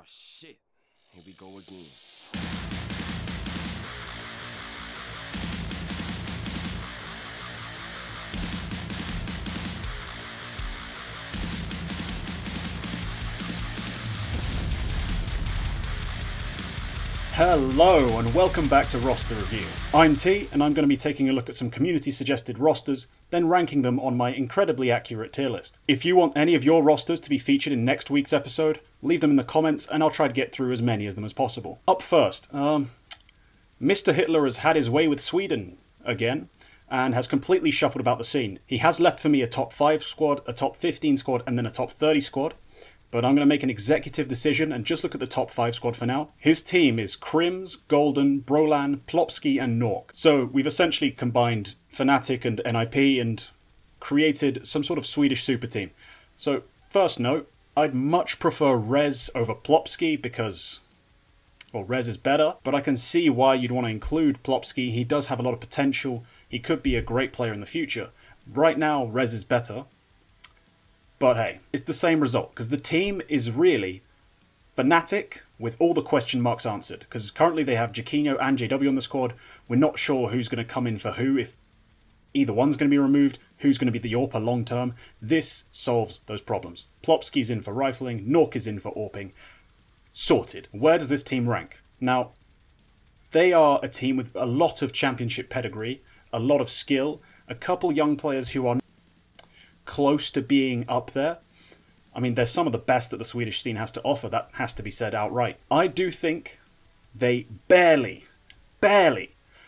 shit. Here we go again. Hello and welcome back to Roster Review. I'm T and I'm going to be taking a look at some community suggested rosters, then ranking them on my incredibly accurate tier list. If you want any of your rosters to be featured in next week's episode, leave them in the comments and I'll try to get through as many of them as possible. Up first, Mr. Hitler has had his way with Sweden again and has completely shuffled about the scene. He has left for me a top 5 squad, a top 15 squad and then a top 30 squad. But I'm going to make an executive decision and just look at the top 5 squad for now. His team is Krims, Golden, Brolan, Plopsky and Nork. So we've essentially combined Fnatic and NIP and created some sort of Swedish super team. So first note, I'd much prefer Rez over Plopsky because, well, Rez is better. But I can see why you'd want to include Plopsky. He does have a lot of potential. He could be a great player in the future. Right now, Rez is better. But hey, it's the same result, because the team is really Fnatic with all the question marks answered. Because currently they have Jaquinho and JW on the squad. We're not sure who's going to come in for who, if either one's going to be removed, who's going to be the AWPer long term. This solves those problems. Plopsky's in for rifling, Nork is in for AWPing. Sorted. Where does this team rank? Now, they are a team with a lot of championship pedigree, a lot of skill, a couple young players who are close to being up there. I mean, they're some of the best that the Swedish scene has to offer. That has to be said outright. I do think they barely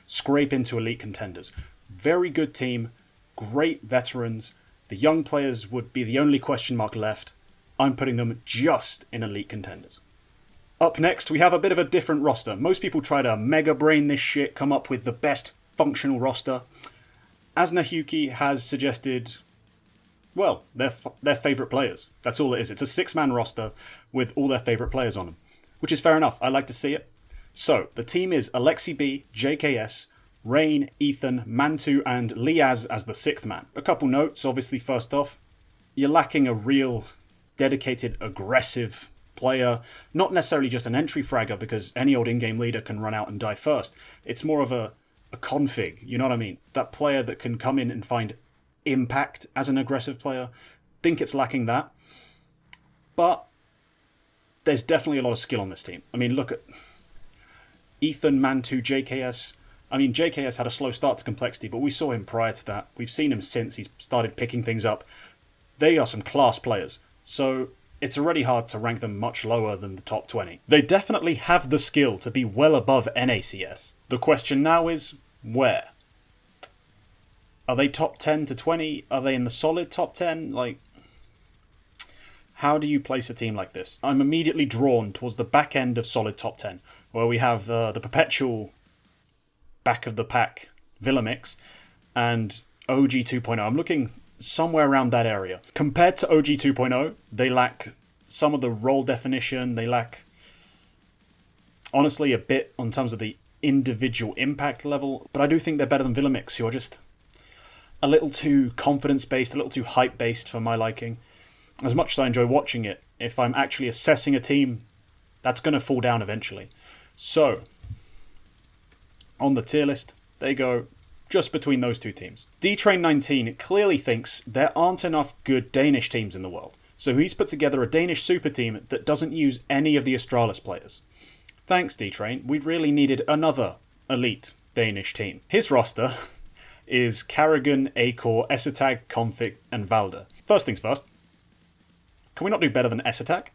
scrape into elite contenders. Very good team, great veterans. The young players would be the only question mark left. I'm putting them just in elite contenders. Up next, we have a bit of a different roster. Most people try to mega brain this shit, come up with the best functional roster. Asnahuki has suggested, well, their favourite players. That's all it is. It's a 6-man roster with all their favourite players on them, which is fair enough. I like to see it. So, the team is Alexi B, JKS, Rain, Ethan, Mantu, and Liaz as the 6th man. A couple notes, obviously, first off. You're lacking a real, dedicated, aggressive player. Not necessarily just an entry fragger, because any old in-game leader can run out and die first. It's more of a config, you know what I mean? That player that can come in and find impact as an aggressive player. Think it's lacking that. But there's definitely a lot of skill on this team. I mean, look at Ethan, Mantu, JKS. I mean, JKS had a slow start to complexity, but we saw him prior to that. We've seen him since he's started picking things up. They are some class players. So it's already hard to rank them much lower than the top 20. They definitely have the skill to be well above NACS. The question now is, where? Are they top 10 to 20? Are they in the solid top 10? Like, how do you place a team like this? I'm immediately drawn towards the back end of solid top 10, where we have the perpetual back of the pack Villamix and OG 2.0. I'm looking somewhere around that area. Compared to OG 2.0, they lack some of the role definition. They lack, honestly, a bit in terms of the individual impact level. But I do think they're better than Villamix, who are just a little too confidence-based, a little too hype-based for my liking. As much as I enjoy watching it, if I'm actually assessing a team, that's going to fall down eventually. So, on the tier list, they go just between those two teams. DTrain19 clearly thinks there aren't enough good Danish teams in the world, so he's put together a Danish super team that doesn't use any of the Astralis players. Thanks, DTrain. We really needed another elite Danish team. His roster is Karrigan, Acor, Esatag, Config, and Valda. First things first, can we not do better than Esatag?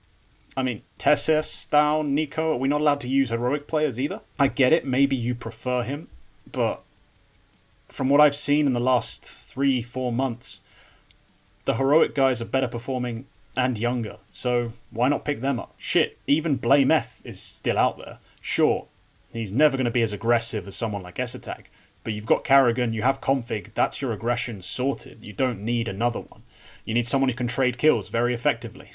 I mean, Tessis, Down, Nico, are we not allowed to use heroic players either? I get it, maybe you prefer him, but from what I've seen in the last 3-4 months, the heroic guys are better performing and younger, so why not pick them up? Shit, even Blame F is still out there. Sure, he's never going to be as aggressive as someone like Esatag, but you've got Karrigan, you have Config, that's your aggression sorted. You don't need another one. You need someone who can trade kills very effectively.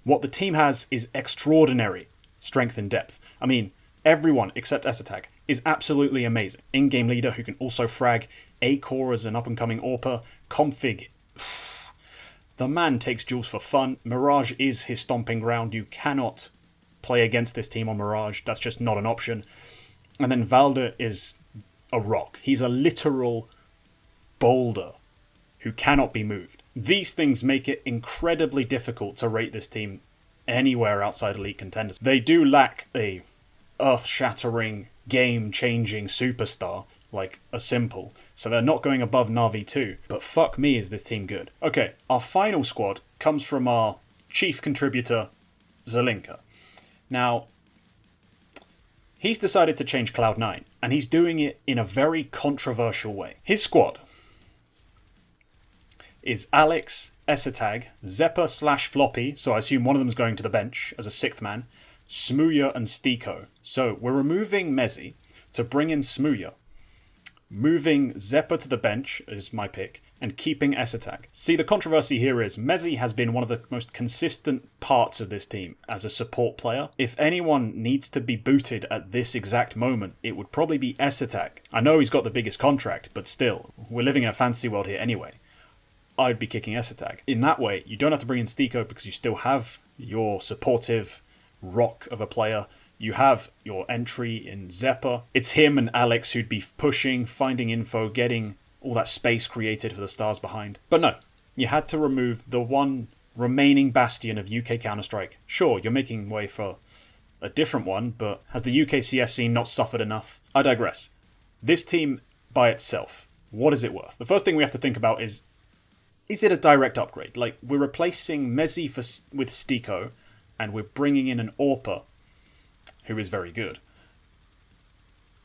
What the team has is extraordinary strength and depth. I mean, everyone except Esatag is absolutely amazing. In-game leader who can also frag, Acor as an up-and-coming AWPer, Config. The man takes duels for fun. Mirage is his stomping ground. You cannot play against this team on Mirage. That's just not an option. And then Valde is a rock. He's a literal boulder who cannot be moved. These things make it incredibly difficult to rate this team anywhere outside elite contenders. They do lack a earth-shattering, game-changing superstar like a Simple, so they're not going above Na'Vi 2. But fuck me, is this team good. Okay, our final squad comes from our chief contributor, Zelinka. Now, he's decided to change Cloud9, and he's doing it in a very controversial way. His squad is Alex, Esatag, Zeppa/Floppy, so I assume one of them is going to the bench as a sixth man, Smooya and Stiko. So we're removing Mezzi to bring in Smooya, moving Zeppa to the bench is my pick, and keeping Esatag. See, the controversy here is Mezzi has been one of the most consistent parts of this team as a support player. If anyone needs to be booted at this exact moment, it would probably be Esatag. I know he's got the biggest contract, but still, we're living in a fantasy world here anyway. I'd be kicking Esatag. In that way, you don't have to bring in Stiko because you still have your supportive rock of a player. You have your entry in Zeppa. It's him and Alex who'd be pushing, finding info, getting all that space created for the stars behind. But no, you had to remove the one remaining bastion of UK Counter-Strike. Sure, you're making way for a different one, but has the UK CS scene not suffered enough? I digress. This team by itself, what is it worth? The first thing we have to think about is it a direct upgrade? Like, we're replacing Mezzi with Stiko, and we're bringing in an AWPer who is very good.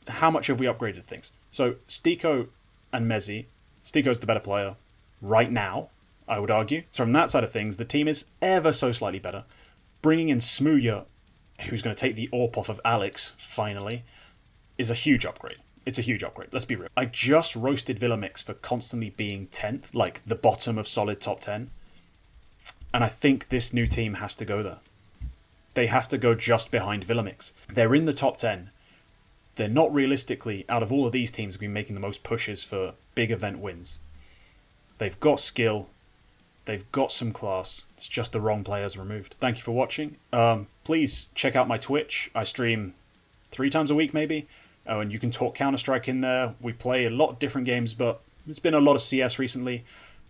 How much have we upgraded things? So Stiko and Mezzi, Stiko's the better player right now, I would argue. So from that side of things, the team is ever so slightly better. Bringing in Smooya, who's going to take the AWP off of Alex, finally, is a huge upgrade. It's a huge upgrade, let's be real. I just roasted Villamix for constantly being 10th, like the bottom of solid top 10. And I think this new team has to go there. They have to go just behind Villamix. They're in the top 10. They're not realistically, out of all of these teams, been making the most pushes for big event wins. They've got skill. They've got some class. It's just the wrong players removed. Thank you for watching. Please check out my Twitch. I stream 3 times a week, maybe. Oh, and you can talk Counter-Strike in there. We play a lot of different games, but there's been a lot of CS recently.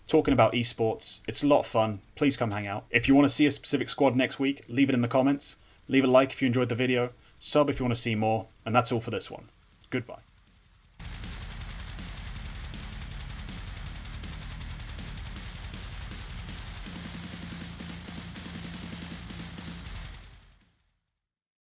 Talking about esports. It's a lot of fun. Please come hang out. If you want to see a specific squad next week, leave it in the comments. Leave a like if you enjoyed the video. Sub if you want to see more. And that's all for this one. Goodbye.